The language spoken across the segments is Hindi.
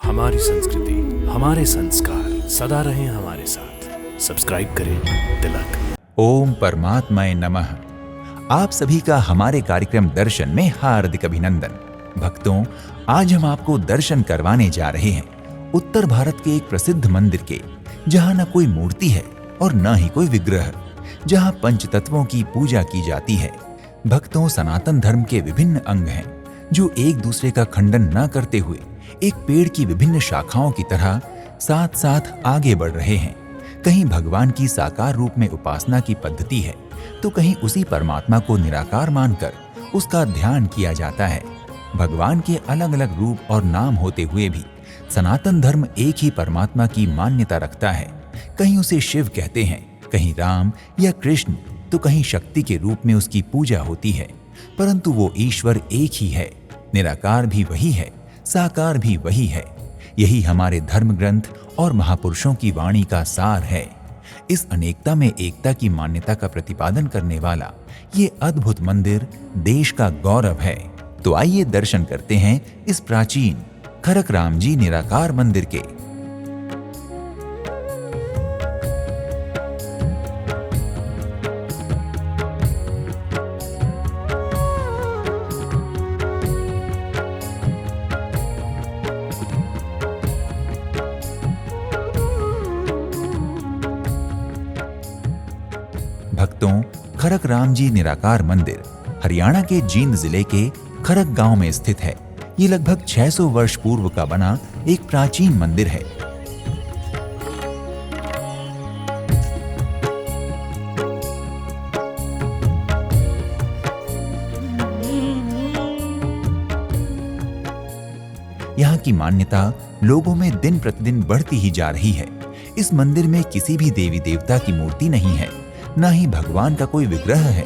हमारी संस्कृति, हमारे संस्कार सदा रहें हमारे साथ। सब्सक्राइब करें तिलक। ओम परमात्माय नमः। आप सभी का हमारे कार्यक्रम दर्शन में हार्दिक अभिनंदन। भक्तों, आज हम आपको दर्शन करवाने जा रहे हैं उत्तर भारत के एक प्रसिद्ध मंदिर के, जहां न कोई मूर्ति है और न ही कोई विग्रह, जहां पंचतत्वों की पूजा की जाती है। भक्तों, सनातन धर्म के विभिन्न अंग हैं जो एक दूसरे का खंडन न करते हुए एक पेड़ की विभिन्न शाखाओं की तरह साथ साथ आगे बढ़ रहे हैं। कहीं भगवान की साकार रूप में उपासना की पद्धति है, तो कहीं उसी परमात्मा को निराकार मानकर उसका ध्यान किया जाता है। भगवान के अलग अलग रूप और नाम होते हुए भी सनातन धर्म एक ही परमात्मा की मान्यता रखता है। कहीं उसे शिव कहते हैं, कहीं राम या कृष्ण, तो कहीं शक्ति के रूप में उसकी पूजा होती है। परंतु वो ईश्वर एक ही है, निराकार भी वही है, साकार भी वही है। यही हमारे धर्म ग्रंथ और महापुरुषों की वाणी का सार है। इस अनेकता में एकता की मान्यता का प्रतिपादन करने वाला ये अद्भुत मंदिर देश का गौरव है। तो आइए दर्शन करते हैं इस प्राचीन खरक राम जी निराकार मंदिर के। भक्तों, खरक राम जी निराकार मंदिर हरियाणा के जींद जिले के खरक गांव में स्थित है। ये लगभग 600 वर्ष पूर्व का बना एक प्राचीन मंदिर है। यहाँ की मान्यता लोगों में दिन प्रतिदिन बढ़ती ही जा रही है। इस मंदिर में किसी भी देवी देवता की मूर्ति नहीं है, न ही भगवान का कोई विग्रह है,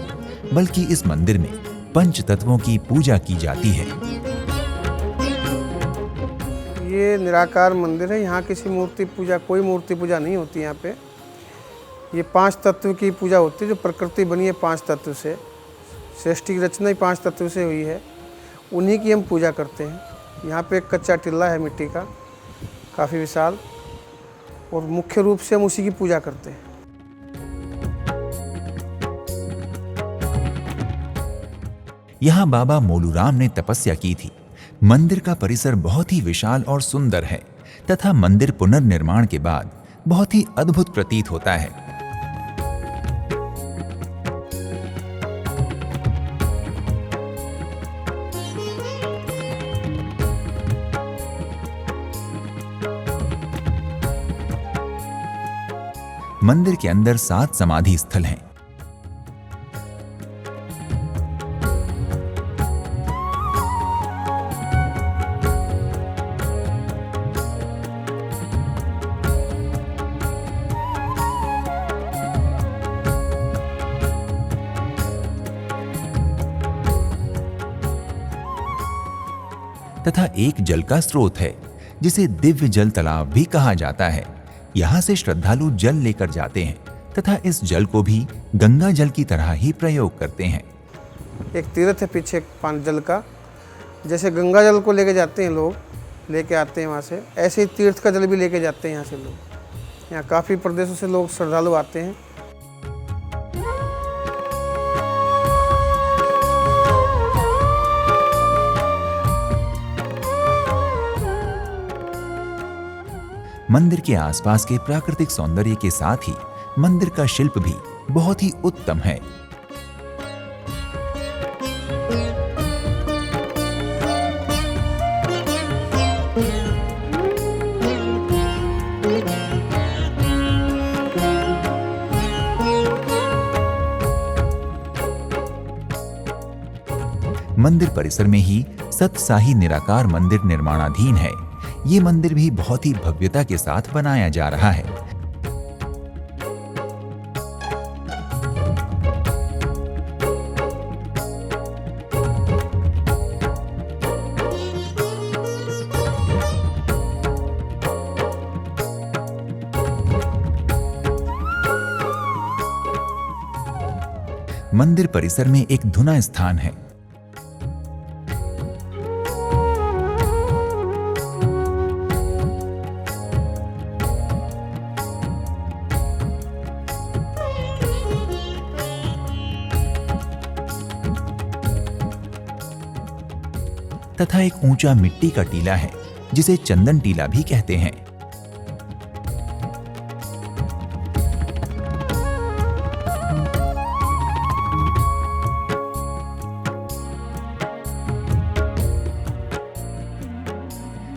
बल्कि इस मंदिर में पंच तत्वों की पूजा की जाती है। ये निराकार मंदिर है। यहाँ किसी मूर्ति पूजा, कोई मूर्ति पूजा नहीं होती। यहाँ पे ये 5 तत्व की पूजा होती है। जो प्रकृति बनी है 5 तत्व से, सृष्टि की रचना ही 5 तत्व से हुई है, उन्हीं की हम पूजा करते हैं। यहाँ पे एक कच्चा टिल्ला है मिट्टी का, काफ़ी विशाल, और मुख्य रूप से हम उसी की पूजा करते हैं। यहाँ बाबा मोलूराम ने तपस्या की थी। मंदिर का परिसर बहुत ही विशाल और सुंदर है तथा मंदिर पुनर्निर्माण के बाद बहुत ही अद्भुत प्रतीत होता है। मंदिर के अंदर 7 समाधि स्थल हैं। तथा एक जल का स्रोत है जिसे दिव्य जल तालाब भी कहा जाता है। यहाँ से श्रद्धालु जल लेकर जाते हैं तथा इस जल को भी गंगा जल की तरह ही प्रयोग करते हैं। एक तीर्थ है पीछे पानी जल का, जैसे गंगा जल को लेके जाते हैं लोग, लेके आते हैं वहाँ से, ऐसे ही तीर्थ का जल भी लेके जाते हैं यहाँ से लोग। यहाँ काफ़ी प्रदेशों से लोग श्रद्धालु आते हैं। मंदिर के आसपास के प्राकृतिक सौंदर्य के साथ ही मंदिर का शिल्प भी बहुत ही उत्तम है। मंदिर परिसर में ही सतसाही निराकार मंदिर निर्माणाधीन है। ये मंदिर भी बहुत ही भव्यता के साथ बनाया जा रहा है। मंदिर परिसर में एक धुना स्थान है। तथा एक ऊंचा मिट्टी का टीला है जिसे चंदन टीला भी कहते हैं।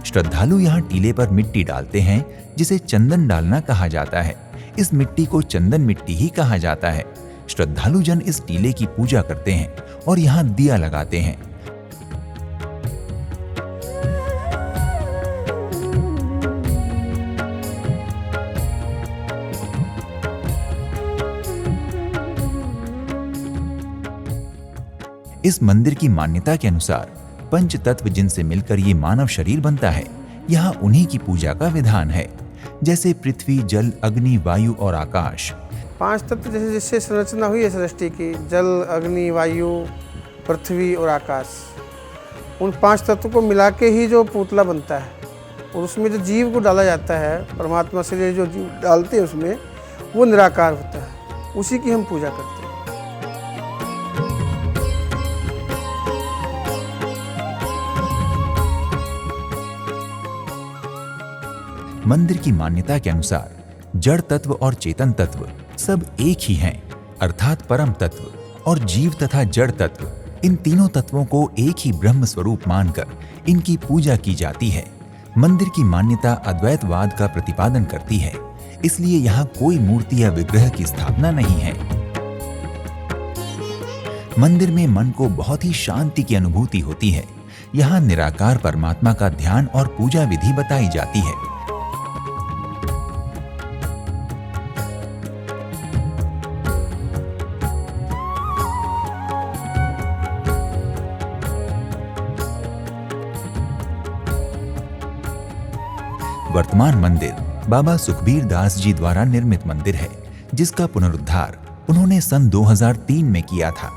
श्रद्धालु यहाँ टीले पर मिट्टी डालते हैं जिसे चंदन डालना कहा जाता है। इस मिट्टी को चंदन मिट्टी ही कहा जाता है। श्रद्धालु जन इस टीले की पूजा करते हैं और यहाँ दिया लगाते हैं। इस मंदिर की मान्यता के अनुसार पंच तत्व जिनसे मिलकर ये मानव शरीर बनता है, यहाँ उन्हीं की पूजा का विधान है, जैसे पृथ्वी, जल, अग्नि, वायु और आकाश। 5 तत्व जैसे जिससे संरचना हुई है सृष्टि की, जल, अग्नि, वायु, पृथ्वी और आकाश, उन 5 तत्वों को मिला के ही जो पुतला बनता है और उसमें जो जीव को डाला जाता है, परमात्मा से जो जीव डालते हैं उसमें, वो निराकार होता है। उसी की हम पूजा करते हैं। मंदिर की मान्यता के अनुसार जड़ तत्व और चेतन तत्व सब एक ही हैं, अर्थात परम तत्व और जीव तथा जड़ तत्व, इन तीनों तत्वों को एक ही ब्रह्म स्वरूप मानकर इनकी पूजा की जाती है। मंदिर की मान्यता अद्वैतवाद का प्रतिपादन करती है, इसलिए यहाँ कोई मूर्ति या विग्रह की स्थापना नहीं है। मंदिर में मन को बहुत ही शांति की अनुभूति होती है। यहाँ निराकार परमात्मा का ध्यान और पूजा विधि बताई जाती है। वर्तमान मंदिर बाबा सुखबीर दास जी द्वारा निर्मित मंदिर है, जिसका पुनरुद्धार उन्होंने सन 2003 में किया था।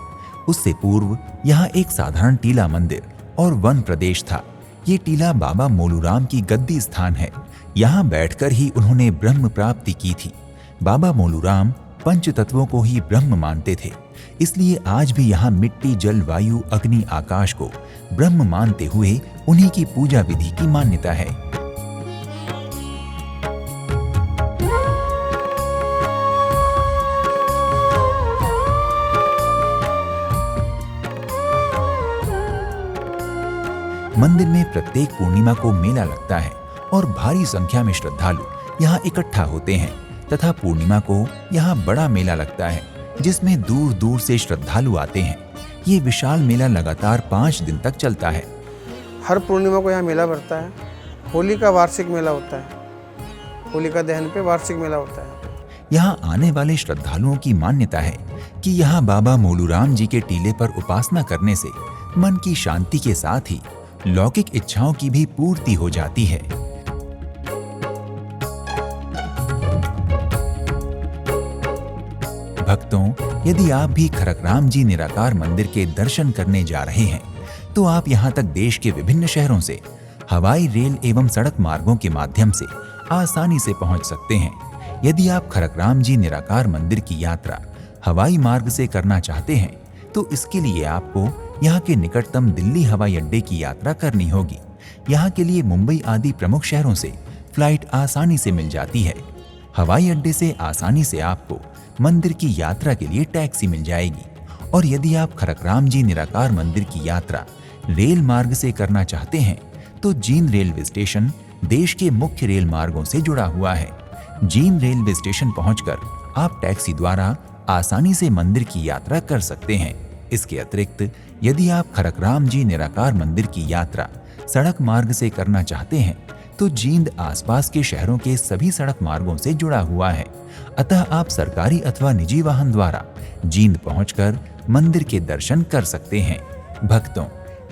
उससे पूर्व यहाँ एक साधारण टीला मंदिर और वन प्रदेश था। ये टीला बाबा मोलूराम की गद्दी स्थान है। यहाँ बैठकर ही उन्होंने ब्रह्म प्राप्ति की थी। बाबा मोलूराम पंच तत्वों को ही ब्रह्म मानते थे, इसलिए आज भी यहाँ मिट्टी, जल, वायु, अग्नि, आकाश को ब्रह्म मानते हुए उन्हीं की पूजा विधि की मान्यता है। मंदिर में प्रत्येक पूर्णिमा को मेला लगता है और भारी संख्या में श्रद्धालु यहाँ इकट्ठा होते हैं तथा पूर्णिमा को यहाँ बड़ा मेला लगता है, जिसमें दूर दूर से श्रद्धालु आते हैं। ये विशाल मेला लगातार 5 दिन तक चलता है। हर पूर्णिमा को यहाँ मेला भरता है। होली का वार्षिक मेला होता है। होलिका दहन पे वार्षिक मेला होता है। यहाँ आने वाले श्रद्धालुओं की मान्यता है कि यहाँ बाबा मोलूराम जी के टीले पर उपासना करने से मन की शांति के साथ ही लौकिक इच्छाओं की भी पूर्ति हो जाती है। भक्तों, यदि आप भी खरकराम जी निराकार मंदिर के दर्शन करने जा रहे हैं, तो आप यहाँ तक देश के विभिन्न शहरों से हवाई, रेल एवं सड़क मार्गों के माध्यम से आसानी से पहुँच सकते हैं। यदि आप खरकराम जी निराकार मंदिर की यात्रा हवाई मार्ग से करना चाहते हैं, तो इसके लिए आपको यहाँ के निकटतम दिल्ली हवाई अड्डे की यात्रा करनी होगी। यहाँ के लिए मुंबई आदि प्रमुख शहरों से फ्लाइट आसानी से मिल जाती है। हवाई अड्डे से आसानी से आपको मंदिर की यात्रा के लिए टैक्सी मिल जाएगी। और यदि आप खरकराम जी निराकार मंदिर की यात्रा रेल मार्ग से करना चाहते हैं, तो जींद रेलवे स्टेशन देश के मुख्य रेल मार्गों से जुड़ा हुआ है। जींद रेलवे स्टेशन पहुंचकर आप टैक्सी द्वारा आसानी से मंदिर की यात्रा कर सकते हैं। इसके अतिरिक्त यदि आप खरकराम जी निराकार मंदिर की यात्रा सड़क मार्ग से करना चाहते हैं, तो जींद आसपास के शहरों के सभी सड़क मार्गों से जुड़ा हुआ है। अतः आप सरकारी अथवा निजी वाहन द्वारा जींद पहुंचकर मंदिर के दर्शन कर सकते हैं। भक्तों,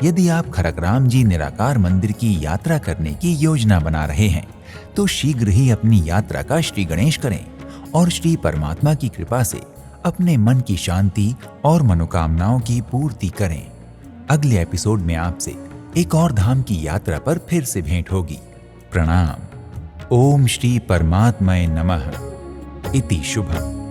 यदि आप खरकराम जी निराकार मंदिर की यात्रा करने की योजना बना रहे हैं, तो शीघ्र ही अपनी यात्रा का श्री गणेश करें और श्री परमात्मा की कृपा से अपने मन की शांति और मनोकामनाओं की पूर्ति करें। अगले एपिसोड में आपसे एक और धाम की यात्रा पर फिर से भेंट होगी। प्रणाम। ओम श्री परमात्माय नमः। इति शुभम।